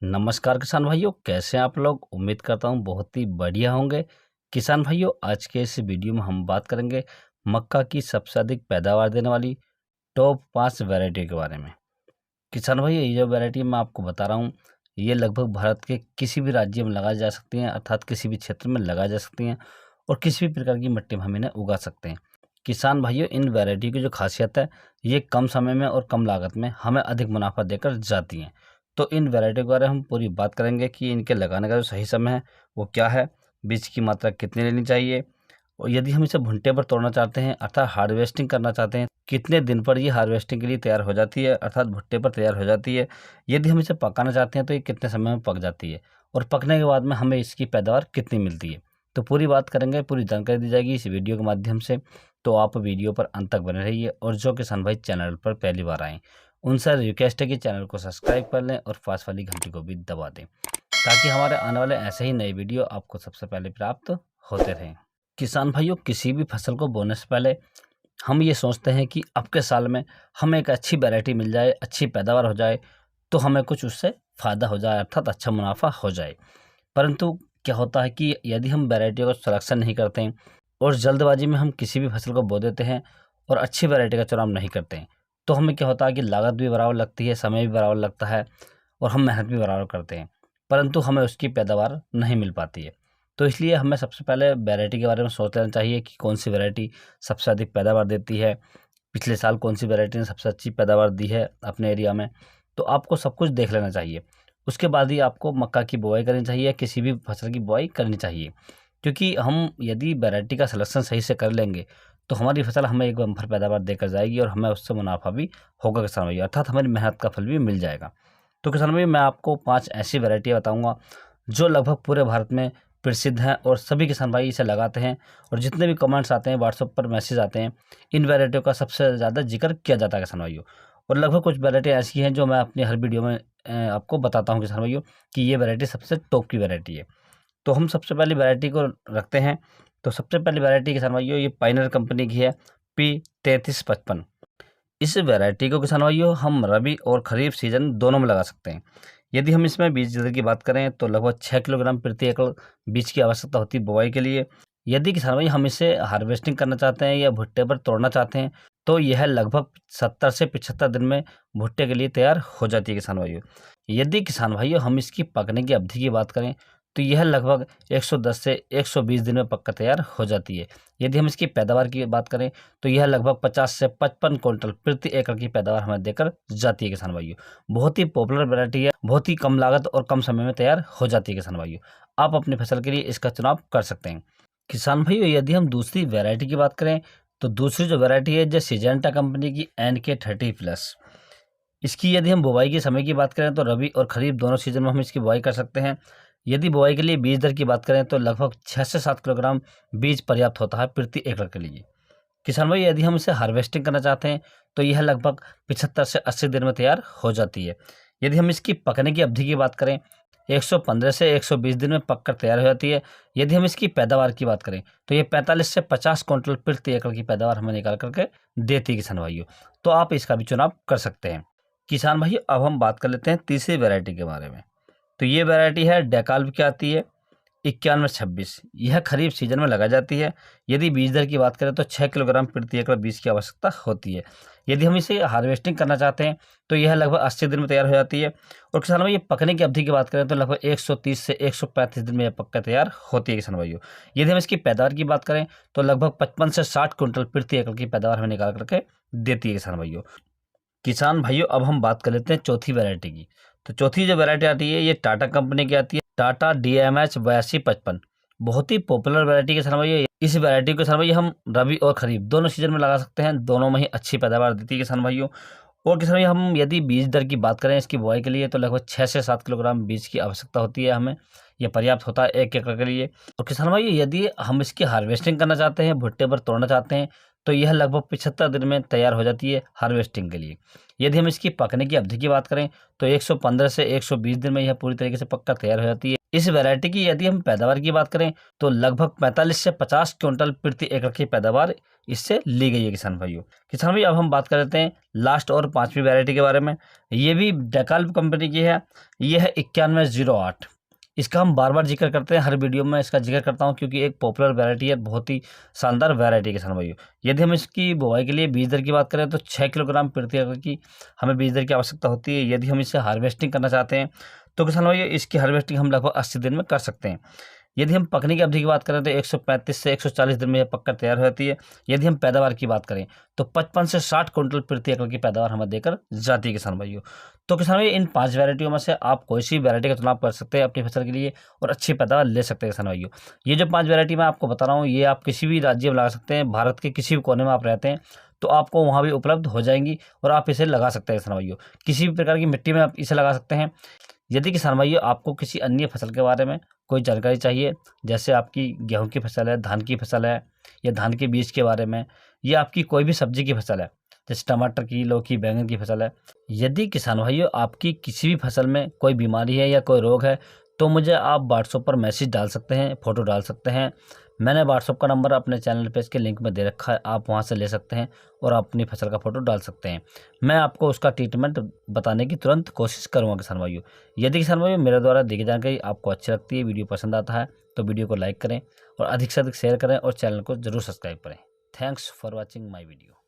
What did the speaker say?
नमस्कार किसान भाइयों, कैसे हैं आप लोग। उम्मीद करता हूँ बहुत ही बढ़िया होंगे। किसान भाइयों, आज के इस वीडियो में हम बात करेंगे मक्का की सबसे अधिक पैदावार देने वाली टॉप 5 वैरायटी के बारे में। किसान भाइयों, ये जो वैरायटी मैं आपको बता रहा हूँ, ये लगभग भारत के किसी भी राज्य में लगाई जा सकती हैं, अर्थात किसी भी क्षेत्र में लगाई जा सकती हैं और किसी भी प्रकार की मिट्टी में हम इन्हें उगा सकते हैं। किसान भाइयों, इन वैरायटी की जो खासियत है, ये कम समय में और कम लागत में हमें अधिक मुनाफा देकर जाती हैं। तो इन वैरायटी के बारे में हम पूरी बात करेंगे कि इनके लगाने का जो सही समय है वो क्या है, बीज की मात्रा कितनी लेनी चाहिए, और यदि हम इसे भुट्टे पर तोड़ना चाहते हैं अर्थात हार्वेस्टिंग करना चाहते हैं, कितने दिन पर ये हार्वेस्टिंग के लिए तैयार हो जाती है अर्थात भुट्टे पर तैयार हो जाती है। यदि हम इसे पकाना चाहते हैं तो ये कितने समय में पक जाती है और पकने के बाद में हमें इसकी पैदावार कितनी मिलती है। तो पूरी बात करेंगे, पूरी जानकारी दी जाएगी इस वीडियो के माध्यम से। तो आप वीडियो पर अंत तक बने रहिए और जो किसान भाई चैनल पर पहली बार आएँ, उनसे रिक्वेस्ट है कि चैनल को सब्सक्राइब कर लें और पास वाली घंटी को भी दबा दें, ताकि हमारे आने वाले ऐसे ही नए वीडियो आपको सबसे पहले प्राप्त होते रहें। किसान भाइयों, किसी भी फसल को बोने से पहले हम ये सोचते हैं कि अब के साल में हमें एक अच्छी वैरायटी मिल जाए, अच्छी पैदावार हो जाए, तो हमें कुछ उससे फ़ायदा हो जाए अर्थात अच्छा मुनाफा हो जाए। परंतु क्या होता है कि यदि हम वैरायटी का सिलेक्शन नहीं करते हैं और जल्दबाजी में हम किसी भी फसल को बो देते हैं और अच्छी वैरायटी का चुनाव नहीं करते हैं, तो हमें क्या होता है कि लागत भी बराबर लगती है, समय भी बराबर लगता है और हम मेहनत भी बराबर करते हैं, परंतु हमें उसकी पैदावार नहीं मिल पाती है। तो इसलिए हमें सबसे पहले वैरायटी के बारे में सोच लेना चाहिए कि कौन सी वैरायटी सबसे अधिक पैदावार देती है, पिछले साल कौन सी वैरायटी ने सबसे अच्छी पैदावार दी है अपने एरिया में। तो आपको सब कुछ देख लेना चाहिए। उसके बाद ही आपको मक्का की बुआई करनी चाहिए, किसी भी फसल की बुआई करनी चाहिए। क्योंकि हम यदि वैरायटी का सिलेक्शन सही से कर लेंगे, तो हमारी फसल हमें एक बम्पर पैदावार देकर जाएगी और हमें उससे मुनाफा भी होगा किसान भाई, अर्थात हमारी मेहनत का फल भी मिल जाएगा। तो किसान भाई, मैं आपको 5 ऐसी वैरायटियाँ बताऊँगा जो लगभग पूरे भारत में प्रसिद्ध हैं और सभी किसान भाई इसे लगाते हैं। और जितने भी कमेंट्स आते हैं, व्हाट्सएप पर मैसेज आते हैं, इन वैरायटियों का सबसे ज़्यादा जिक्र किया जाता है किसान भाइयों। और लगभग कुछ वैरायटी ऐसी हैं जो मैं अपनी हर वीडियो में आपको बताता हूँ किसान भाइयों कि ये वैरायटी सबसे टॉप की वैरायटी है। तो हम सबसे पहली वैरायटी को रखते हैं। तो सबसे पहली वैरायटी किसान भाइयों ये पायनियर कंपनी की है, P3355। इस वैरायटी को किसान भाइयों हम रबी और खरीफ सीजन दोनों में लगा सकते हैं। यदि हम इसमें बीज दर की बात करें तो लगभग 6 किलोग्राम प्रति एकड़ बीज की आवश्यकता होती है बुआई के लिए। यदि किसान भाई हम इसे हार्वेस्टिंग करना चाहते हैं या भुट्टे पर तोड़ना चाहते हैं, तो यह लगभग 70 से 75 दिन में भुट्टे के लिए तैयार हो जाती है किसान भाइयों। यदि किसान भाइयों हम इसकी पकने की अवधि की बात करें तो यह लगभग 110 से 120 दिन में पककर तैयार हो जाती है। यदि हम इसकी पैदावार की बात करें तो यह लगभग 50 से 55 क्विंटल प्रति एकड़ की पैदावार हमें देकर जाती है किसान भाइयों। बहुत ही पॉपुलर वैरायटी है, बहुत ही कम लागत और कम समय में तैयार हो जाती है किसान भाइयों। आप अपनी फसल के लिए इसका चुनाव कर सकते हैं। किसान भाइयों, यदि हम दूसरी वैरायटी की बात करें तो दूसरी जो वैरायटी है जो सिजेंटा कंपनी की NK30+। इसकी यदि हम बुवाई के समय की बात करें तो रबी और खरीफ दोनों सीजन में हम इसकी बुआई कर सकते हैं। यदि बुआई के लिए बीज दर की बात करें तो लगभग 6 से 7 किलोग्राम बीज पर्याप्त होता है प्रति एकड़ के लिए। किसान भाई, यदि हम इसे हार्वेस्टिंग करना चाहते हैं तो यह लगभग 75 से 80 दिन में तैयार हो जाती है। यदि हम इसकी पकने की अवधि की बात करें 115 से 120 दिन में पककर तैयार हो जाती है। यदि हम इसकी पैदावार की बात करें तो ये 45 से 50 क्विंटल प्रति एकड़ की पैदावार हमें निकाल करके देती है किसान भाइयों। तो आप इसका भी चुनाव कर सकते हैं। किसान भाइयों, अब हम बात कर लेते हैं तीसरी वैरायटी के बारे में। तो ये वैरायटी है डेकाल्ब की आती है 9126। यह खरीफ सीजन में लगाई जाती है। यदि बीज दर की बात करें तो 6 किलोग्राम प्रति एकड़ बीज की आवश्यकता होती है। यदि हम इसे हार्वेस्टिंग करना चाहते हैं तो यह लगभग 80 दिन में तैयार हो जाती है। और किसान भाई, ये पकने की अवधि की बात करें तो लगभग 130 से 135 दिन में यह पककर तैयार होती है किसान भाइयों। यदि हम इसकी पैदावार की बात करें तो लगभग 55 से 60 क्विंटल प्रति एकड़ की पैदावार हमें निकाल करके देती है किसान भाइयों। किसान भाइयों, अब हम बात कर लेते हैं चौथी वैरायटी की। तो चौथी जो वैरायटी आती है ये टाटा कंपनी की आती है, टाटा DMH 8255। बहुत ही पॉपुलर वैरायटी किसान भाइयों। इस वैरायटी को किसान भाई हम रबी और खरीफ दोनों सीजन में लगा सकते हैं, दोनों में ही अच्छी पैदावार देती है किसान भाइयों। और किसान भाई, हम यदि बीज दर की बात करें इसकी बुआई के लिए तो लगभग 6 से 7 किलोग्राम बीज की आवश्यकता होती है हमें। यह पर्याप्त होता है 1 एकड़ के लिए। और किसान भाई, यदि हम इसकी हार्वेस्टिंग करना चाहते हैं, भुट्टे पर तोड़ना चाहते हैं, तो यह लगभग 75 दिन में तैयार हो जाती है हार्वेस्टिंग के लिए। यदि हम इसकी पकने की अवधि की बात करें तो 115 से 120 दिन में यह पूरी तरीके से पककर तैयार हो जाती है। इस वैरायटी की यदि हम पैदावार की बात करें तो लगभग 45 से 50 क्विंटल प्रति एकड़ की पैदावार इससे ली गई है किसान भाइयों। किसान भाई अब हम बात कर लेते हैं लास्ट और 5वीं वैरायटी के बारे में। ये भी डेकाल्ब कंपनी की है। ये है 9108। इसका हम बार बार जिक्र करते हैं, हर वीडियो में इसका जिक्र करता हूं क्योंकि एक पॉपुलर वैरायटी है, बहुत ही शानदार वैरायटी है किसान भाइयों। यदि हम इसकी बुवाई के लिए बीज दर की बात करें तो 6 किलोग्राम प्रति एकड़ की हमें बीज दर की आवश्यकता होती है। यदि हम इसे हार्वेस्टिंग करना चाहते हैं तो किसान भाइयों इसकी हार्वेस्टिंग हम लगभग 80 दिन में कर सकते हैं। यदि हम पकने की अवधि की बात करें तो 135 से 140 दिन में यह पककर तैयार हो जाती है। यदि हम पैदावार की बात करें तो 55 से 60 क्विंटल प्रति एकड़ की पैदावार हमें देकर जाती है किसान भाइयों। तो किसान भाई इन 5 वैरायटियों में से आप कोई सी वैरायटी का चुनाव कर सकते हैं अपनी फसल के लिए और अच्छी पैदावार ले सकते हैं किसान भाइयों। ये जो 5 वैरायटी मैं आपको बता रहा हूँ ये आप किसी भी राज्य में लगा सकते हैं, भारत के किसी भी कोने में आप रहते हैं तो आपको वहाँ भी उपलब्ध हो जाएंगी और आप इसे लगा सकते हैं किसान भाइयों। किसी भी प्रकार की मिट्टी में आप इसे लगा सकते हैं। यदि किसान भाइयों आपको किसी अन्य फसल के बारे में कोई जानकारी चाहिए, जैसे आपकी गेहूं की फसल है, धान की फसल है या धान के बीज के बारे में, या आपकी कोई भी सब्जी की फसल है जैसे टमाटर की, लौकी, बैंगन की फसल है, यदि किसान भाइयों आपकी किसी भी फसल में कोई बीमारी है या कोई रोग है तो मुझे आप व्हाट्सएप पर मैसेज डाल सकते हैं, फ़ोटो डाल सकते हैं। मैंने व्हाट्सएप का नंबर अपने चैनल पेज के लिंक में दे रखा है, आप वहां से ले सकते हैं और आप अपनी फसल का फ़ोटो डाल सकते हैं। मैं आपको उसका ट्रीटमेंट बताने की तुरंत कोशिश करूँगा किसान भाइयों। यदि किसान भाइयों मेरे द्वारा दी गई जानकारी आपको अच्छी लगती है, वीडियो पसंद आता है तो वीडियो को लाइक करें और अधिक से अधिक शेयर करें और चैनल को जरूर सब्सक्राइब करें। Thanks for watching my video.